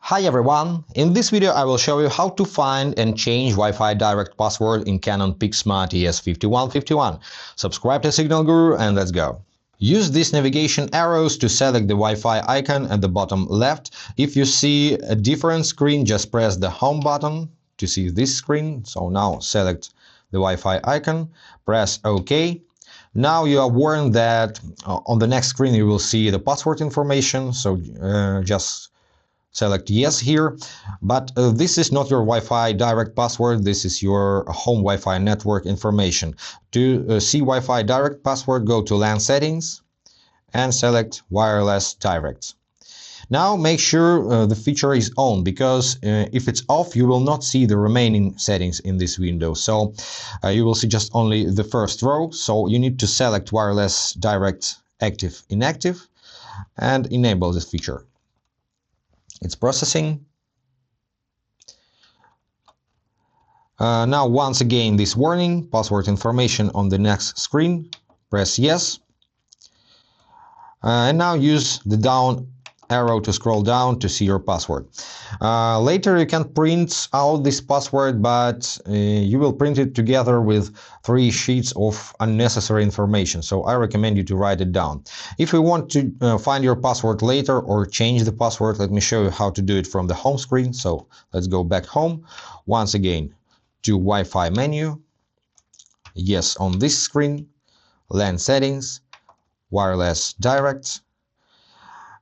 Hi everyone, in this video I will show you how to find and change Wi-Fi direct password in Canon Pixma TS5151. Subscribe to Signal Guru and let's go. Use these navigation arrows to select the Wi-Fi icon at the bottom left. If you see a different screen, just press the home button to see this screen. So now select the Wi-Fi icon, press OK. Now you are warned that on the next screen you will see the password information, so just select yes here, but this is not your Wi-Fi direct password, this is your home Wi-Fi network information. To see Wi-Fi direct password, go to LAN settings and select wireless direct. Now make sure the feature is on, because if it's off you will not see the remaining settings in this window. So you will see just only the first row, so you need to select wireless direct active inactive and enable this feature. It's processing. Now once again this warning, password information on the next screen, press yes. And now use the down arrow to scroll down to see your password. Later you can print out this password, but you will print it together with 3 sheets of unnecessary information, so I recommend you to write it down. If you want to find your password later or change the password, let me show you how to do it from the home screen. So let's go back home. Once again to Wi-Fi menu, yes on this screen, LAN settings, wireless direct.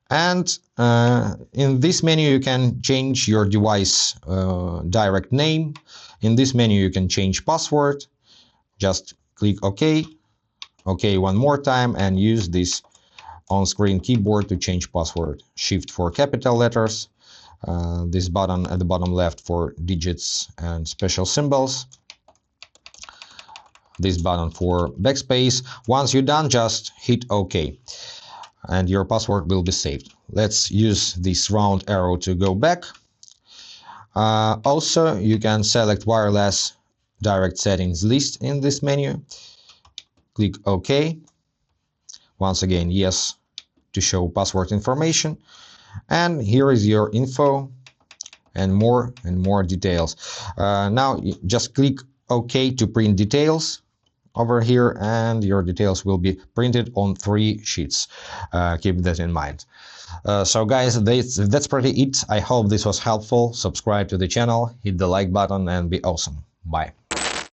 And in this menu you can change your device direct name. In this menu you can change password. Just click OK. OK one more time and use this on-screen keyboard to change password. Shift for capital letters. This button at the bottom left for digits and special symbols. This button for backspace. Once you're done, just hit OK. And your password will be saved. Let's use this round arrow to go back. Also, you can select wireless direct settings list in this menu. Click OK. Once again, yes to show password information. And here is your info and more details. Now just click OK to print details over here, and your details will be printed on 3 sheets. Keep that in mind. So guys, that's pretty it. I hope this was helpful. Subscribe to the channel, hit the like button, and be awesome. Bye.